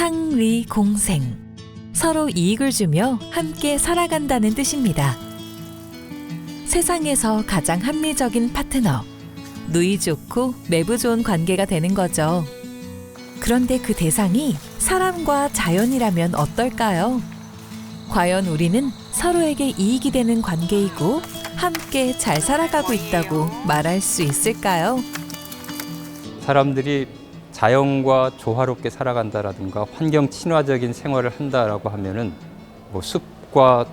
상리공생. 서로 이익을 주며 함께 살아간다는 뜻입니다. 세상에서 가장 합리적인 파트너. 누이 좋고 매부 좋은 관계가 되는 거죠. 그런데 그 대상이 사람과 자연이라면 어떨까요? 과연 우리는 서로에게 이익이 되는 관계이고 함께 잘 살아가고 있다고 말할 수 있을까요? 사람들이 자연과 조화롭게 살아간다라든가 환경 친화적인 생활을 한다라고 하면은 뭐 숲과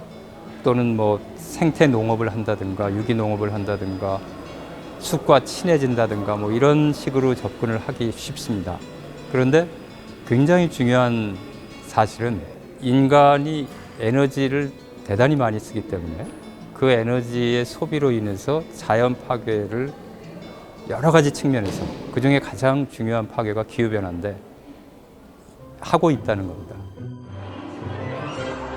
또는 뭐 생태 농업을 한다든가 유기농업을 한다든가 숲과 친해진다든가 뭐 이런 식으로 접근을 하기 쉽습니다. 그런데 굉장히 중요한 사실은 인간이 에너지를 대단히 많이 쓰기 때문에 그 에너지의 소비로 인해서 자연 파괴를 여러 가지 측면에서 그중에 가장 중요한 파괴가 기후변화인데 하고 있다는 겁니다.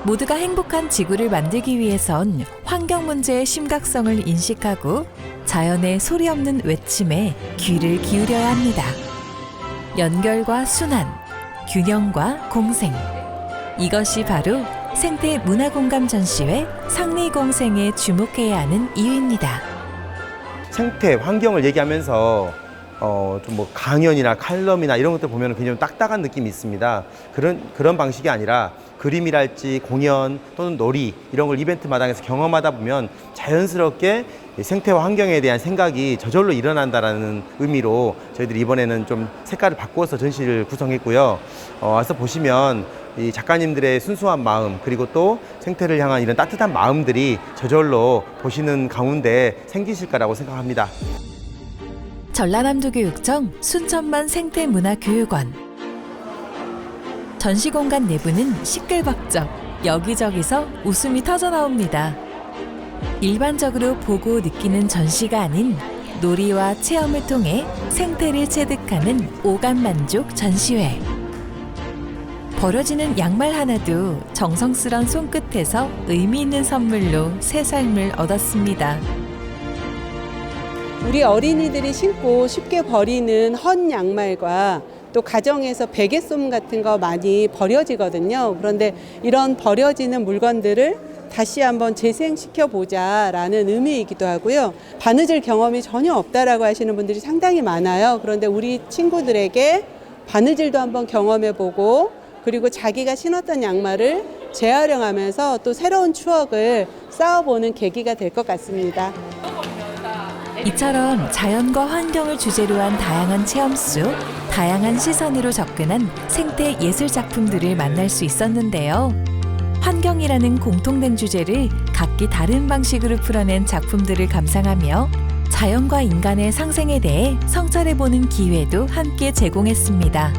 모두가 행복한 지구를 만들기 위해선 환경 문제의 심각성을 인식하고 자연의 소리 없는 외침에 귀를 기울여야 합니다. 연결과 순환, 균형과 공생. 이것이 바로 생태 문화공감 전시회 상리공생에 주목해야 하는 이유입니다. 생태, 환경을 얘기하면서 좀 뭐 강연이나 칼럼이나 이런 것들 보면 굉장히 딱딱한 느낌이 있습니다. 그런 방식이 아니라 그림이랄지 공연 또는 놀이 이런 걸 이벤트 마당에서 경험하다 보면 자연스럽게 생태와 환경에 대한 생각이 저절로 일어난다는 의미로 저희들이 이번에는 좀 색깔을 바꾸어서 전시를 구성했고요. 와서 보시면 이 작가님들의 순수한 마음 그리고 또 생태를 향한 이런 따뜻한 마음들이 저절로 보시는 가운데 생기실 거라고 생각합니다. 전라남도교육청 순천만 생태문화교육원. 전시공간 내부는 시끌벅적, 여기저기서 웃음이 터져나옵니다. 일반적으로 보고 느끼는 전시가 아닌 놀이와 체험을 통해 생태를 체득하는 오감만족 전시회. 버려지는 양말 하나도 정성스런 손끝에서 의미 있는 선물로 새 삶을 얻었습니다. 우리 어린이들이 신고 쉽게 버리는 헌 양말과 또 가정에서 베개솜 같은 거 많이 버려지거든요. 그런데 이런 버려지는 물건들을 다시 한번 재생시켜 보자라는 의미이기도 하고요. 바느질 경험이 전혀 없다라고 하시는 분들이 상당히 많아요. 그런데 우리 친구들에게 바느질도 한번 경험해 보고 그리고 자기가 신었던 양말을 재활용하면서 또 새로운 추억을 쌓아보는 계기가 될 것 같습니다. 이처럼 자연과 환경을 주제로 한 다양한 체험 속 다양한 시선으로 접근한 생태 예술 작품들을 만날 수 있었는데요. 환경이라는 공통된 주제를 각기 다른 방식으로 풀어낸 작품들을 감상하며 자연과 인간의 상생에 대해 성찰해보는 기회도 함께 제공했습니다.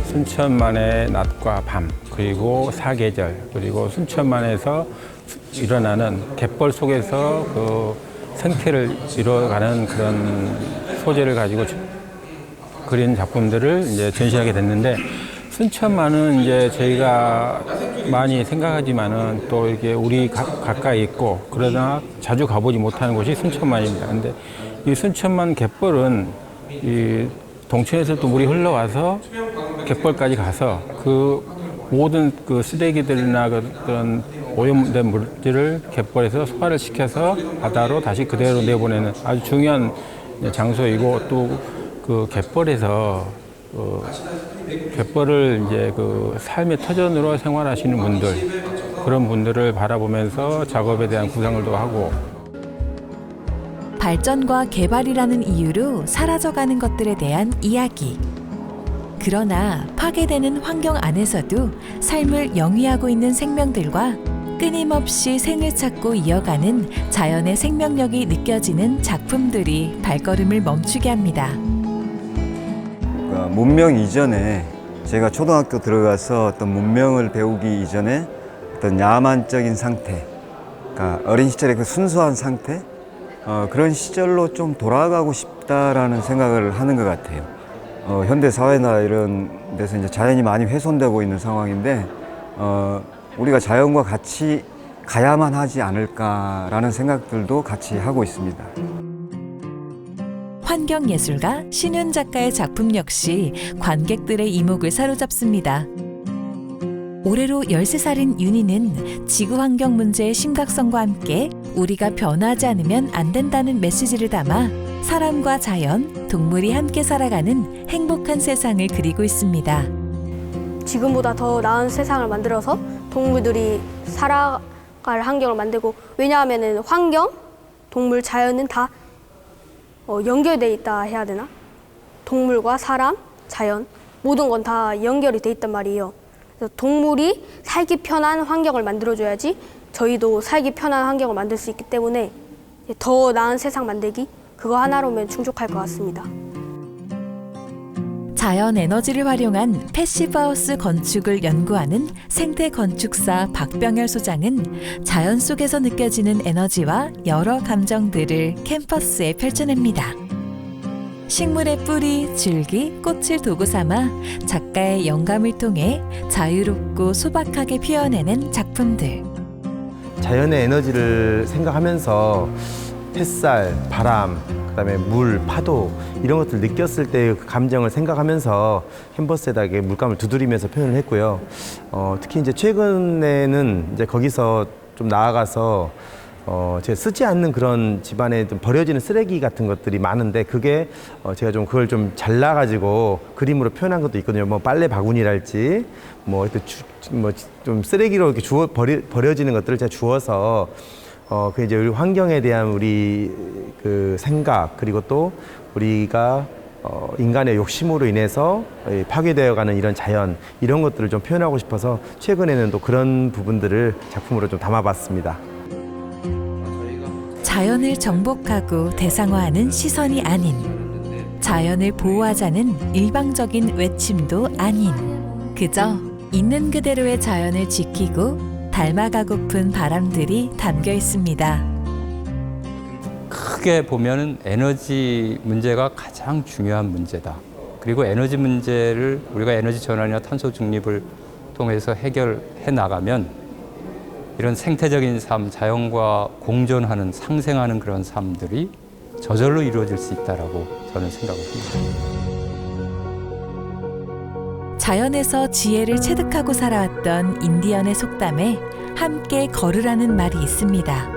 순천만의 낮과 밤, 그리고 사계절, 그리고 순천만에서 일어나는 갯벌 속에서 그 생태를 이뤄가는 그런 소재를 가지고 그린 작품들을 이제 전시하게 됐는데, 순천만은 이제 저희가 많이 생각하지만은 또 이게 우리 가까이 있고 그러나 자주 가보지 못하는 곳이 순천만입니다. 근데 이 순천만 갯벌은 이 동천에서 또 물이 흘러와서 갯벌까지 가서 그 모든 그 쓰레기들이나 그런 오염된 물질을 갯벌에서 소화를 시켜서 바다로 다시 그대로 내보내는 아주 중요한 장소이고, 또 그 갯벌에서 갯벌을 이제 그 삶의 터전으로 생활하시는 분들, 그런 분들을 바라보면서 작업에 대한 구상을도 하고, 발전과 개발이라는 이유로 사라져가는 것들에 대한 이야기. 그러나 파괴되는 환경 안에서도 삶을 영위하고 있는 생명들과 끊임없이 생을 찾고 이어가는 자연의 생명력이 느껴지는 작품들이 발걸음을 멈추게 합니다. 문명 이전에 제가 초등학교 들어가서 어떤 문명을 배우기 이전에 어떤 야만적인 상태, 그러니까 어린 시절의 그 순수한 상태, 그런 시절로 좀 돌아가고 싶다라는 생각을 하는 것 같아요. 현대 사회나 이런 데서 이제 자연이 많이 훼손되고 있는 상황인데, 우리가 자연과 같이 가야만 하지 않을까라는 생각들도 같이 하고 있습니다. 환경예술가 신윤 작가의 작품 역시 관객들의 이목을 사로잡습니다. 올해로 13살인 윤희는 지구환경 문제의 심각성과 함께 우리가 변화하지 않으면 안 된다는 메시지를 담아 사람과 자연, 동물이 함께 살아가는 행복한 세상을 그리고 있습니다. 지금보다 더 나은 세상을 만들어서 동물들이 살아갈 환경을 만들고, 왜냐하면 환경, 동물, 자연은 다 연결돼 있다 해야 되나? 동물과 사람, 자연 모든 건 다 연결이 돼 있단 말이에요. 그래서 동물이 살기 편한 환경을 만들어줘야지 저희도 살기 편한 환경을 만들 수 있기 때문에 더 나은 세상 만들기, 그거 하나로면 충족할 것 같습니다. 자연 에너지를 활용한 패시브하우스 건축을 연구하는 생태 건축사 박병열 소장은 자연 속에서 느껴지는 에너지와 여러 감정들을 캠퍼스에 펼쳐냅니다. 식물의 뿌리, 줄기, 꽃을 도구 삼아 작가의 영감을 통해 자유롭고 소박하게 표현해낸 작품들. 자연의 에너지를 생각하면서 햇살, 바람, 그다음에 물, 파도 이런 것들 느꼈을 때의 그 감정을 생각하면서 캔버스에다 이렇게 물감을 두드리면서 표현을 했고요. 특히 이제 최근에는 이제 거기서 좀 나아가서 제가 쓰지 않는 그런 집안에 좀 버려지는 쓰레기 같은 것들이 많은데 그게 제가 좀 그걸 좀 잘라가지고 그림으로 표현한 것도 있거든요. 뭐 빨래 바구니랄지 뭐 좀 쓰레기로 이렇게 버려지는 것들을 제가 주워서 그 이제 우리 환경에 대한 우리 그 생각, 그리고 또 우리가 인간의 욕심으로 인해서 파괴되어가는 이런 자연, 이런 것들을 좀 표현하고 싶어서 최근에는 또 그런 부분들을 작품으로 좀 담아봤습니다. 자연을 정복하고 대상화하는 시선이 아닌, 자연을 보호하자는 일방적인 외침도 아닌, 그저 있는 그대로의 자연을 지키고 닮아가고픈 바람들이 담겨 있습니다. 크게 보면은 에너지 문제가 가장 중요한 문제다. 그리고 에너지 문제를 우리가 에너지 전환이나 탄소 중립을 통해서 해결해 나가면 이런 생태적인 삶, 자연과 공존하는, 상생하는 그런 삶들이 저절로 이루어질 수 있다라고 저는 생각을 합니다. 자연에서 지혜를 체득하고 살아왔던 인디언의 속담에 함께 걸으라는 말이 있습니다.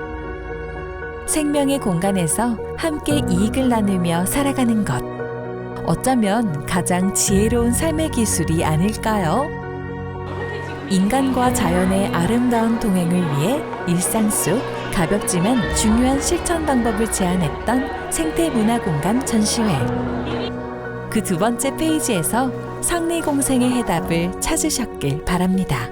생명의 공간에서 함께 이익을 나누며 살아가는 것. 어쩌면 가장 지혜로운 삶의 기술이 아닐까요? 인간과 자연의 아름다운 동행을 위해 일상 속 가볍지만 중요한 실천 방법을 제안했던 생태문화공간 전시회. 그 두 번째 페이지에서 상리공생의 해답을 찾으셨길 바랍니다.